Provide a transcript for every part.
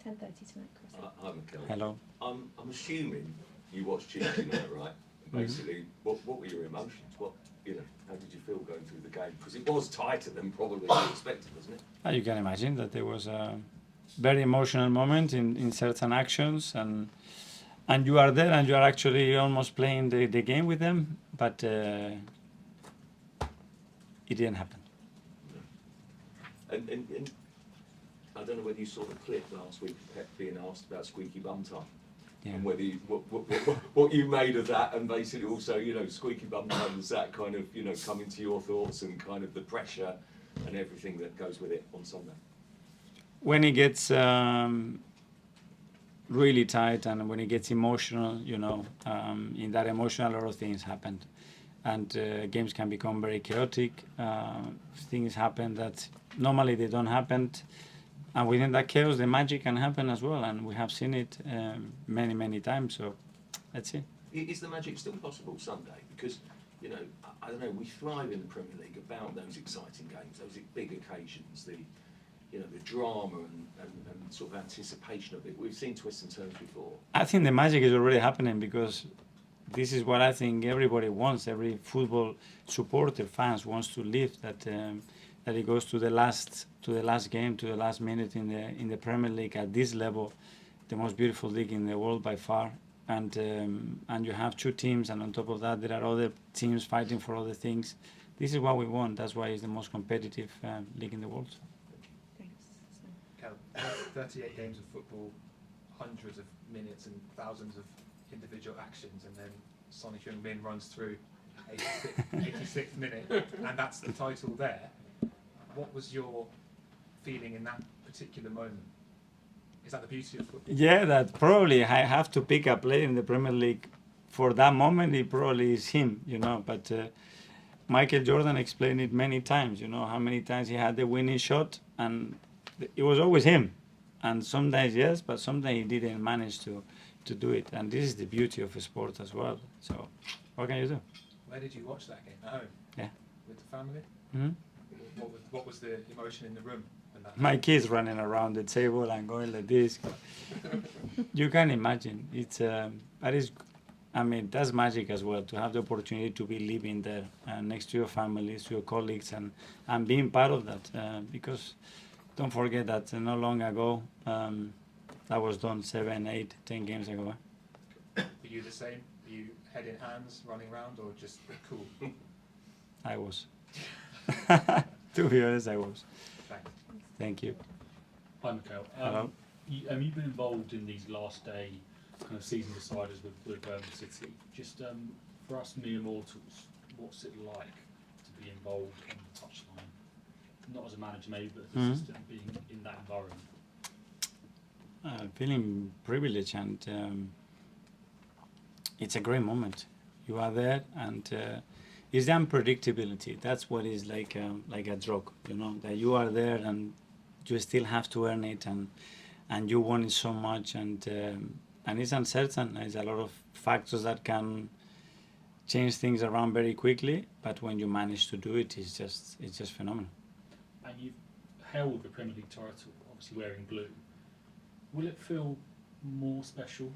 10:30 tonight, Chris. Hi, Mikel. Hello. I'm assuming you watched Tuesday night, right? Basically, what were your emotions? How did you feel going through the game? Because it was tighter than probably you expected, wasn't it? You can imagine that there was a very emotional moment in certain actions, and you are there and you are actually almost playing the game with them, but it didn't happen. And I don't know whether you saw the clip last week of Pep being asked about Squeaky bum time. Yeah. And whether what you made of that, and basically also, Squeaky bum time, was that kind of, coming to your thoughts and kind of the pressure and everything that goes with it on Sunday? When it gets really tight and when it gets emotional, in that emotion a lot of things happen. And games can become very chaotic. Things happen that normally they don't happen. And within that chaos, the magic can happen as well. And we have seen it many, many times. So let's see. Is the magic still possible Sunday? Because, I don't know, we thrive in the Premier League about those exciting games, those big occasions, the drama and sort of anticipation of it. We've seen twists and turns before. I think the magic is already happening because this is what I think everybody wants. Every football supporter, fans wants to live that it goes to the last game, to the last minute in the Premier League at this level, the most beautiful league in the world by far. And you have two teams, and on top of that, there are other teams fighting for other things. This is what we want. That's why it's the most competitive league in the world. Thanks. Cal, 38 games of football, hundreds of minutes and thousands of individual actions, and then Son Heung-min runs through 86th minute, and that's the title there. What was your feeling in that particular moment? Is that the beauty of football? Yeah, that probably I have to pick a player in the Premier League for that moment. It probably is him, But Michael Jordan explained it many times. How many times he had the winning shot, and it was always him. And sometimes yes, but sometimes he didn't manage to do it. And this is the beauty of sport as well. So what can you do? Where did you watch that game? At home? Yeah. With the family? Mm-hmm. What was the emotion in the room? My kids running around the table and going like this. You can imagine. That's magic as well, to have the opportunity to be living there next to your families, to your colleagues, and being part of that. Because don't forget that not long ago, that was done 7, 8, 10 games ago. Were you the same? Were you head in hands running around, or just cool? I was. To be honest, I was. Thanks. Thank you. Hi, Mikel. Hello. You've been involved in these last day kind of season deciders with City. Just for us mere mortals, what's it like to be involved on the touchline? Not as a manager maybe, but as an assistant, being in that environment. Feeling privileged, and it's a great moment. You are there, and it's the unpredictability. That's what is like a drug, that you are there and you still have to earn it, and you want it so much, and it's uncertain. There's a lot of factors that can change things around very quickly, but when you manage to do it, it's just phenomenal. And you've held the Premier League title, obviously wearing blue. Will it feel more special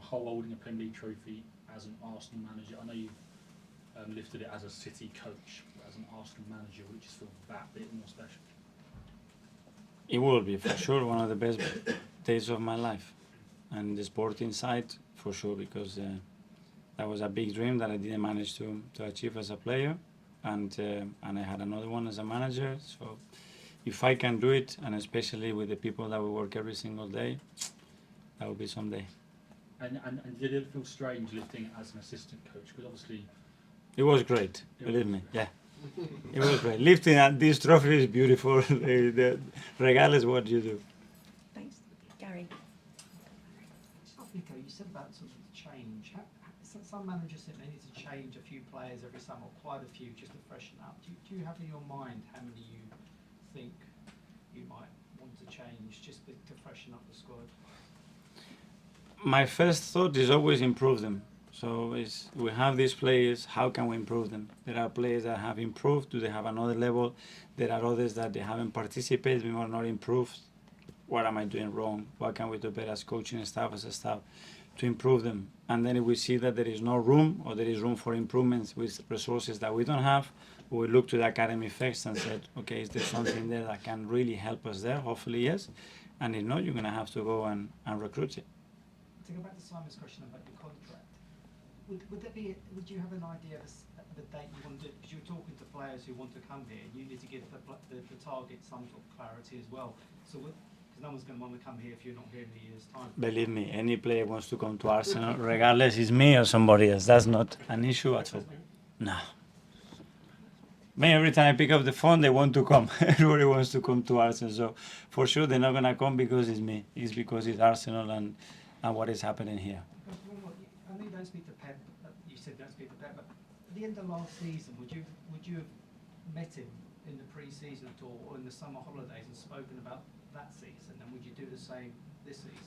holding a Premier League trophy as an Arsenal manager? I know you've lifted it as a City coach, but as an Arsenal manager, will it just feel that bit more special? It will be, for sure, one of the best days of my life. And the sporting side, for sure, because that was a big dream that I didn't manage to achieve as a player. And I had another one as a manager. So if I can do it, and especially with the people that we work every single day, that will be someday. And did it feel strange lifting it as an assistant coach? Because obviously... It was great, believe me, yeah. It was great. Lifting this trophy is beautiful, regardless what you do. Thanks. Gary. Nico, you said about sort of change. Some managers think they need to change a few players every summer, quite a few, just to freshen up. Do you have in your mind how many you think you might want to change just to freshen up the squad? My first thought is always improve them. So we have these players, how can we improve them? There are players that have improved, do they have another level? There are others that they haven't participated, we are not improved. what am I doing wrong? What can we do better as coaching staff, as a staff, to improve them? And then if we see that there is no room, or there is room for improvements with resources that we don't have, we look to the academy first and said, okay, is there something there that can really help us there? Hopefully, yes. And if not, you're going to have to go and recruit it. To go back to Simon's question about your contract, would you have an idea of the date you want to do? Because you're talking to players who want to come here, and you need to give the target some sort of clarity as well. So, because no one's going to want to come here if you're not here in a year's time. Believe me, any player wants to come to Arsenal, regardless it's me or somebody else. That's not an issue at all. No. Me, every time I pick up the phone, they want to come. Everybody wants to come to Arsenal. So for sure, they're not going to come because it's me. It's because it's Arsenal and what is happening here. I know you don't speak to Pep. You said don't speak to Pep, but at the end of last season, would you have met him in the pre-season at all, or in the summer holidays, and spoken about that season? And would you do the same this season,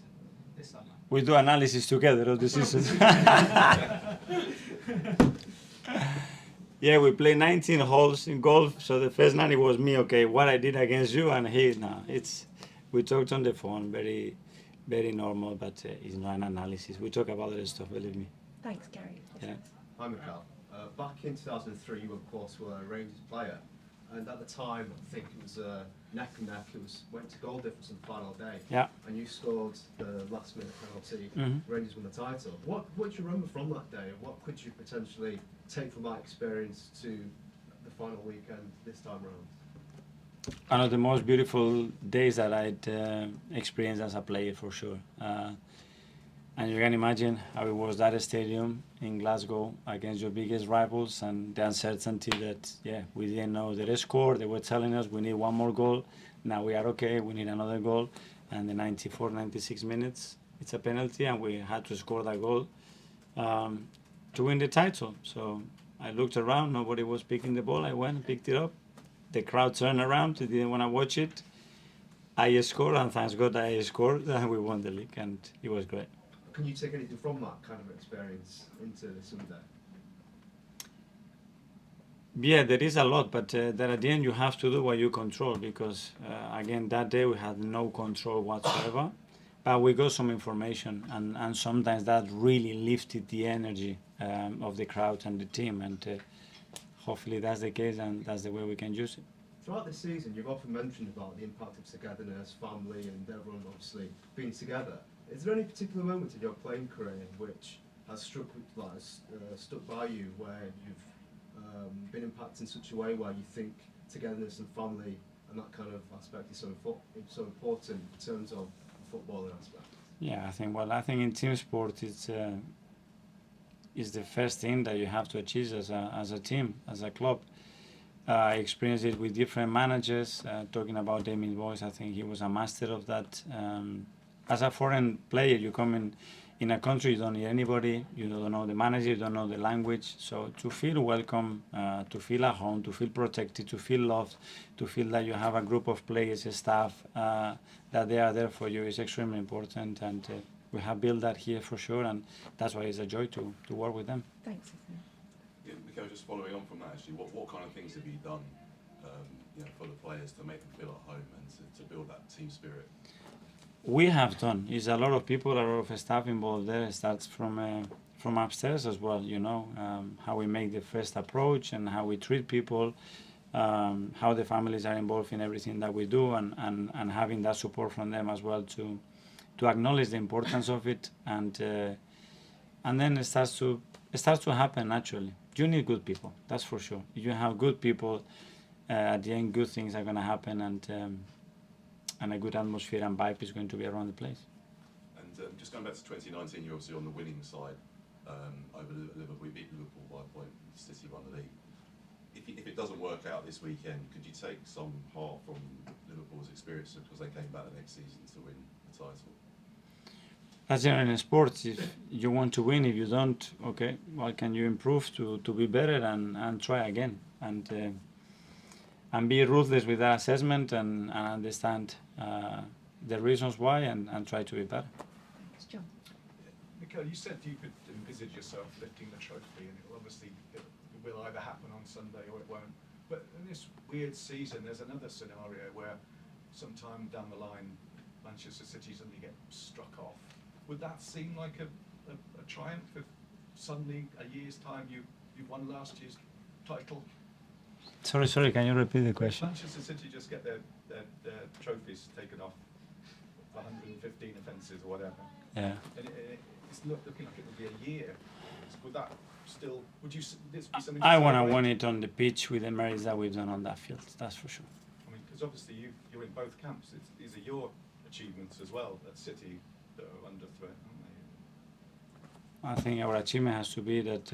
this summer? We do analysis together of the season. Yeah, we play 19 holes in golf. So the first night it was me, okay, what I did against you, and he, no, we talked on the phone, very, very normal, but it's not an analysis. We talk about other stuff, believe me. Thanks, Gary. Yeah. Hi, Mikel. Back in 2003, you, of course, were a Rangers player. And at the time, I think it was neck and neck. It went to goal difference on the final day. Yeah. And you scored the last-minute penalty. Mm-hmm. Rangers won the title. What do you remember from that day? And what could you potentially take from that experience to the final weekend this time around? One of the most beautiful days that I'd experienced as a player, for sure. And you can imagine how it was that stadium in Glasgow against your biggest rivals, and the uncertainty that, yeah, we didn't know the score. They were telling us we need one more goal. Now we are okay, we need another goal. And the 94, 96 minutes, it's a penalty, and we had to score that goal to win the title. So I looked around, nobody was picking the ball. I went and picked it up. The crowd turned around, they didn't want to watch it. I scored, and thanks God I scored, and we won the league, and it was great. Can you take anything from that kind of experience into Sunday? Yeah, there is a lot, but then at the end you have to do what you control, because again, that day we had no control whatsoever, but we got some information, and sometimes that really lifted the energy of the crowd and the team, and hopefully that's the case, and that's the way we can use it. Throughout this season, you've often mentioned about the impact of togetherness, family, and everyone obviously being together. Is there any particular moment in your playing career which has stuck by you, where you've been impacted in such a way where you think togetherness and family and that kind of aspect is so important in terms of the footballing aspect? Yeah, I think in team sport it's the first thing that you have to achieve as a team, as a club. I experienced it with different managers. Talking about Damien Boyce, I think he was a master of that. As a foreign player, you come in a country, you don't need anybody, you don't know the manager, you don't know the language. So to feel welcome, to feel at home, to feel protected, to feel loved, to feel that you have a group of players, staff, that they are there for you is extremely important. And we have built that here for sure, and that's why it's a joy to work with them. Thanks, Ethan. Yeah, Mikel, just following on from that, actually, what kind of things have you done for the players to make them feel at home and to build that team spirit? We have done. It's a lot of people, a lot of staff involved there. It starts from upstairs as well, how we make the first approach and how we treat people, how the families are involved in everything that we do, and having that support from them as well to acknowledge the importance of it, and then it starts to happen naturally. You need good people, that's for sure. If you have good people, at the end, good things are going to happen, and a good atmosphere and vibe is going to be around the place. And just going back to 2019, you're obviously on the winning side over Liverpool. We beat Liverpool by a point. City won the league. If it doesn't work out this weekend, could you take some heart from Liverpool's experience because they came back the next season to win the title? That's generally in sports. If you want to win, if you don't, okay, what can you improve to be better and try again, and be ruthless with that assessment and understand the reasons why and try to be better. Thanks, John. Mikel, you said you could envisage yourself lifting the trophy, and it will either happen on Sunday or it won't. But in this weird season, there's another scenario where sometime down the line, Manchester City suddenly get struck off. Would that seem like a triumph if suddenly a year's time you've won last year's title? Sorry, can you repeat the If question? Manchester City just get their trophies taken off for 115 offences or whatever, Yeah. and it's looking like it would be a year. Would that still? Would you? This be something? I want to celebrate? win it on the pitch with the merits that we've done on that field. That's for sure. I mean, because obviously you're in both camps. These are your achievements as well at City that are under threat, aren't I think our achievement has to be that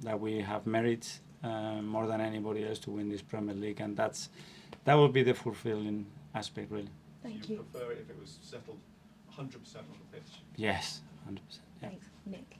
that we have merit more than anybody else to win this Premier League, and that will be the fulfilling aspect, really. they? Thank You you. prefer it if it was settled 100% on the pitch. Yes, 100%. Yeah. Thanks, Nick.